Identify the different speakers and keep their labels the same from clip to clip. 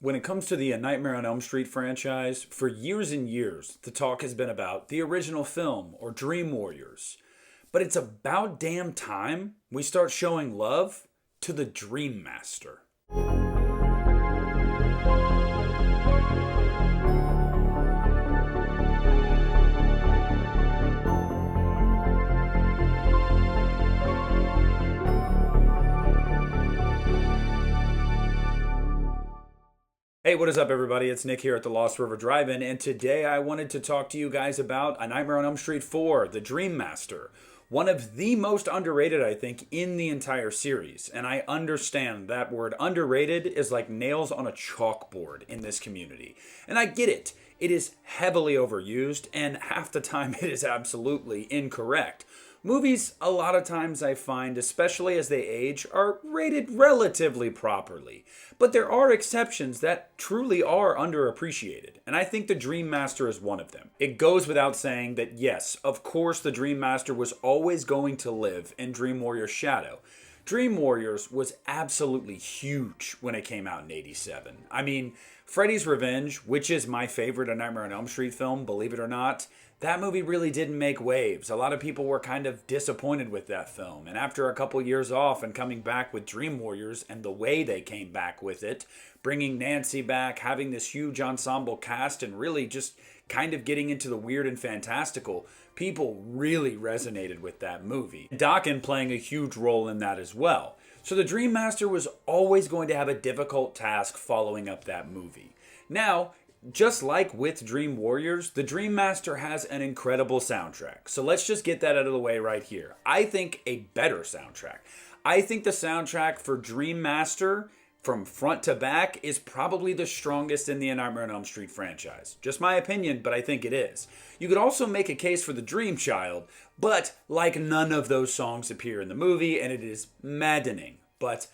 Speaker 1: When it comes to the A Nightmare on Elm Street franchise, for years and years, the talk has been about the original film or Dream Warriors. But it's about damn time we start showing love to the Dream Master. Hey, what is up, everybody? It's Nick here at the Lost River Drive-In, and today I wanted to talk to you guys about A Nightmare on Elm Street 4, The Dream Master. One of the most underrated, I think, in the entire series. And I understand that word underrated is like nails on a chalkboard in this community. And I get it. It is heavily overused, and half the time it is absolutely incorrect. Movies, a lot of times I find, especially as they age, are rated relatively properly. But there are exceptions that truly are underappreciated, and I think The Dream Master is one of them. It goes without saying that yes, of course the Dream Master was always going to live in Dream Warrior's shadow. Dream Warriors was absolutely huge when it came out in '87. I mean, Freddy's Revenge, which is my favorite A Nightmare on Elm Street film, believe it or not, that movie really didn't make waves. A lot of people were kind of disappointed with that film. And after a couple years off and coming back with Dream Warriors and the way they came back with it, bringing Nancy back, having this huge ensemble cast, and really just kind of getting into the weird and fantastical, people really resonated with that movie. Dokken playing a huge role in that as well. So the Dream Master was always going to have a difficult task following up that movie. Now, just like with Dream Warriors, the Dream Master has an incredible soundtrack. So let's just get that out of the way right here. I think a better soundtrack. I think the soundtrack for Dream Master from front to back is probably the strongest in the A Nightmare on Elm Street franchise. Just my opinion, but I think it is. You could also make a case for the Dream Child, but like none of those songs appear in the movie, and it is maddening. But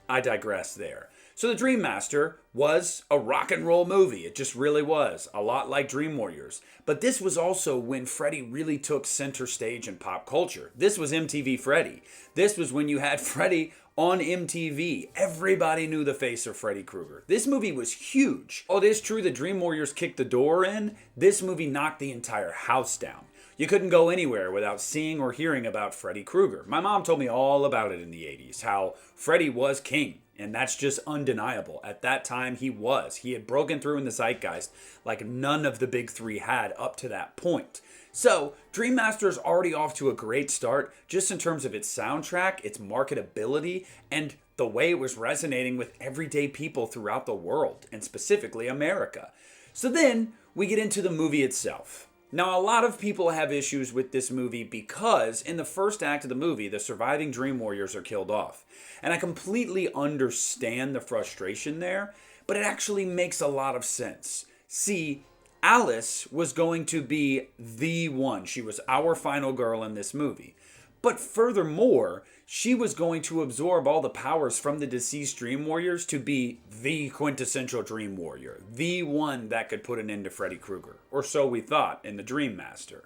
Speaker 1: I digress there. So The Dream Master was a rock and roll movie. It just really was. A lot like Dream Warriors. But this was also when Freddy really took center stage in pop culture. This was MTV Freddy. This was when you had Freddy on MTV. Everybody knew the face of Freddy Krueger. This movie was huge. While it is true that Dream Warriors kicked the door in, this movie knocked the entire house down. You couldn't go anywhere without seeing or hearing about Freddy Krueger. My mom told me all about it in the 80s, how Freddy was king. And that's just undeniable. At that time, he was. He had broken through in the zeitgeist like none of the big three had up to that point. So, Dream Master is already off to a great start, just in terms of its soundtrack, its marketability, and the way it was resonating with everyday people throughout the world, and specifically America. So then, we get into the movie itself. Now, a lot of people have issues with this movie because in the first act of the movie, the surviving Dream Warriors are killed off. And I completely understand the frustration there, but it actually makes a lot of sense. See, Alice was going to be the one. She was our final girl in this movie. But furthermore, she was going to absorb all the powers from the deceased Dream Warriors to be the quintessential Dream Warrior. The one that could put an end to Freddy Krueger. Or so we thought in The Dream Master.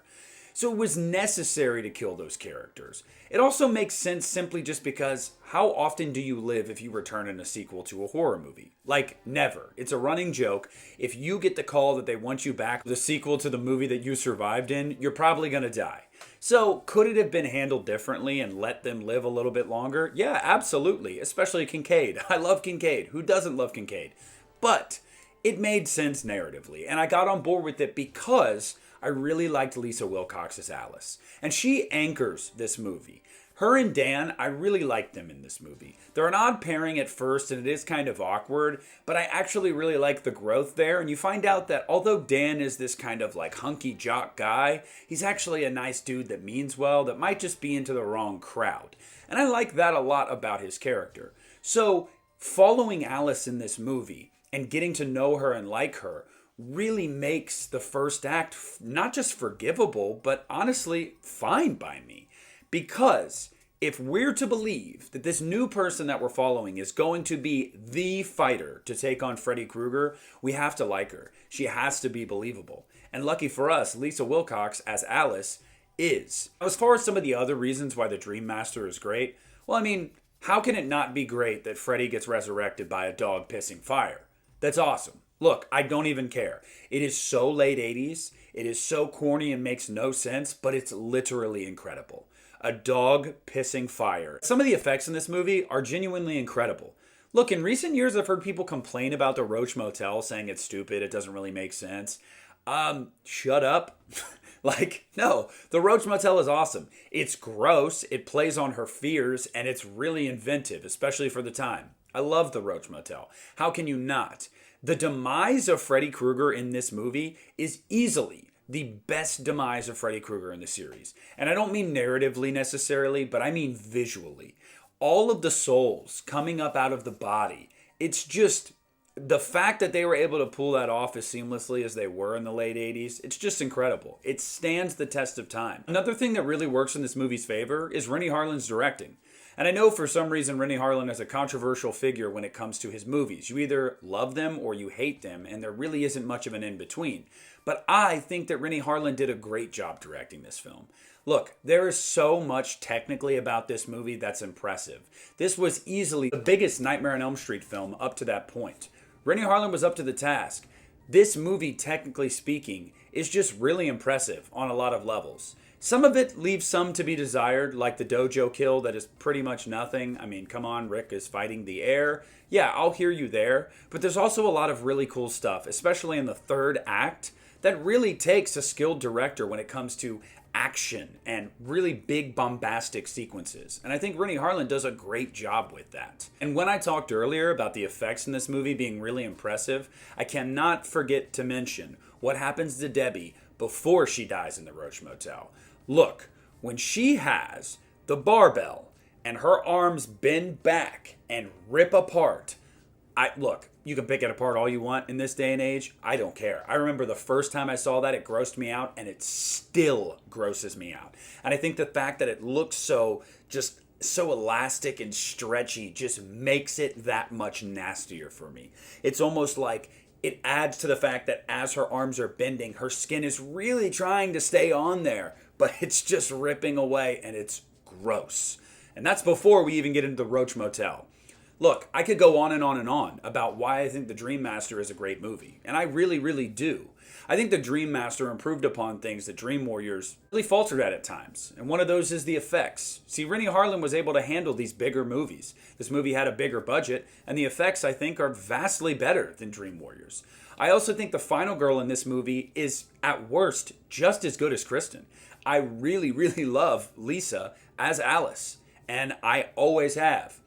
Speaker 1: So it was necessary to kill those characters. It also makes sense simply just because how often do you live if you return in a sequel to a horror movie? Like, never. It's a running joke. If you get the call that they want you back, the sequel to the movie that you survived in, you're probably going to die. So, could it have been handled differently and let them live a little bit longer? Yeah, absolutely. Especially Kincaid. I love Kincaid. Who doesn't love Kincaid? But it made sense narratively, and I got on board with it because I really liked Lisa Wilcox as Alice. And she anchors this movie. Her and Dan, I really liked them in this movie. They're an odd pairing at first, and it is kind of awkward, but I actually really like the growth there, and you find out that although Dan is this kind of like hunky jock guy, he's actually a nice dude that means well, that might just be into the wrong crowd. And I like that a lot about his character. So, following Alice in this movie, and getting to know her and like her, really makes the first act not just forgivable, but honestly fine by me. Because if we're to believe that this new person that we're following is going to be the fighter to take on Freddy Krueger, we have to like her. She has to be believable. And lucky for us, Lisa Wilcox as Alice is. As far as some of the other reasons why the Dream Master is great, well, I mean, how can it not be great that Freddy gets resurrected by a dog pissing fire? That's awesome. Look, I don't even care. It is so late 80s. It is so corny and makes no sense, but it's literally incredible. A dog pissing fire. Some of the effects in this movie are genuinely incredible. Look, in recent years, I've heard people complain about the Roach Motel, saying it's stupid, it doesn't really make sense. Shut up. Like, no, the Roach Motel is awesome. It's gross, it plays on her fears, and it's really inventive, especially for the time. I love the Roach Motel. How can you not? The demise of Freddy Krueger in this movie is easily the best demise of Freddy Krueger in the series. And I don't mean narratively necessarily, but I mean visually. All of the souls coming up out of the body, it's just the fact that they were able to pull that off as seamlessly as they were in the late 80s, it's just incredible. It stands the test of time. Another thing that really works in this movie's favor is Renny Harlin's directing. And I know for some reason Renny Harlin is a controversial figure when it comes to his movies. You either love them or you hate them, and there really isn't much of an in-between. But I think that Renny Harlin did a great job directing this film. Look, there is so much technically about this movie that's impressive. This was easily the biggest Nightmare on Elm Street film up to that point. Renny Harlin was up to the task. This movie, technically speaking, is just really impressive on a lot of levels. Some of it leaves some to be desired, like the dojo kill that is pretty much nothing. I mean, come on, Rick is fighting the air. Yeah, I'll hear you there. But there's also a lot of really cool stuff, especially in the third act, that really takes a skilled director when it comes to action and really big bombastic sequences. And I think Renny Harlin does a great job with that. And when I talked earlier about the effects in this movie being really impressive, I cannot forget to mention what happens to Debbie before she dies in the Roach Motel. Look, when she has the barbell and her arms bend back and rip apart, look, you can pick it apart all you want in this day and age. I don't care. I remember the first time I saw that, it grossed me out, and it still grosses me out. And I think the fact that it looks so elastic and stretchy just makes it that much nastier for me. It's almost like it adds to the fact that as her arms are bending, her skin is really trying to stay on there, but it's just ripping away, and it's gross. And that's before we even get into the Roach Motel. Look, I could go on and on and on about why I think The Dream Master is a great movie, and I really, really do. I think The Dream Master improved upon things that Dream Warriors really faltered at times, and one of those is the effects. See, Renny Harlin was able to handle these bigger movies. This movie had a bigger budget, and the effects, I think, are vastly better than Dream Warriors. I also think the final girl in this movie is, at worst, just as good as Kristen. I really, really love Lisa as Alice, and I always have.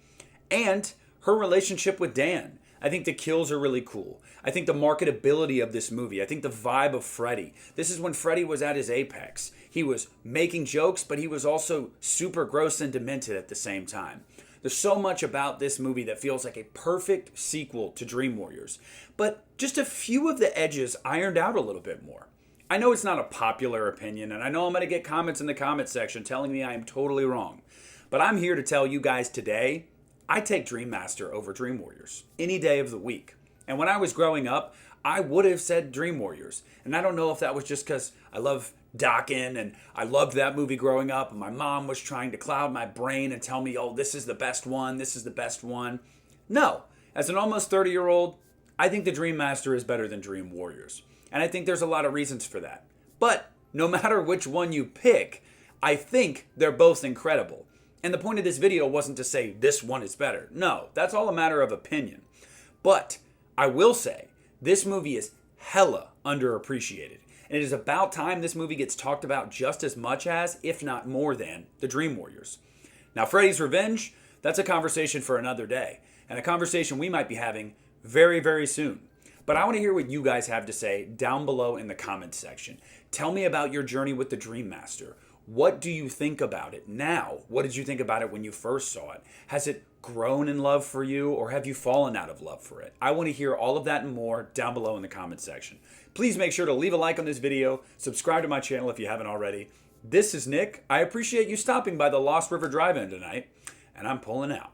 Speaker 1: And her relationship with Dan. I think the kills are really cool. I think the marketability of this movie. I think the vibe of Freddy. This is when Freddy was at his apex. He was making jokes, but he was also super gross and demented at the same time. There's so much about this movie that feels like a perfect sequel to Dream Warriors. But just a few of the edges ironed out a little bit more. I know it's not a popular opinion, and I know I'm going to get comments in the comment section telling me I am totally wrong. But I'm here to tell you guys today, I take Dream Master over Dream Warriors any day of the week. And when I was growing up, I would have said Dream Warriors. And I don't know if that was just because I love Dokken and I loved that movie growing up. And my mom was trying to cloud my brain and tell me, oh, this is the best one. This is the best one. No. As an almost 30-year-old, I think The Dream Master is better than Dream Warriors. And I think there's a lot of reasons for that. But no matter which one you pick, I think they're both incredible. And the point of this video wasn't to say this one is better. No, that's all a matter of opinion. But I will say this movie is hella underappreciated. And it is about time this movie gets talked about just as much as, if not more than, The Dream Warriors. Now, Freddy's Revenge, that's a conversation for another day. And a conversation we might be having very, very soon. But I want to hear what you guys have to say down below in the comments section. Tell me about your journey with The Dream Master. What do you think about it now? What did you think about it when you first saw it? Has it grown in love for you, or have you fallen out of love for it? I want to hear all of that and more down below in the comments section. Please make sure to leave a like on this video, subscribe to my channel if you haven't already. This is Nick. I appreciate you stopping by the Lost River Drive-In tonight, and I'm pulling out.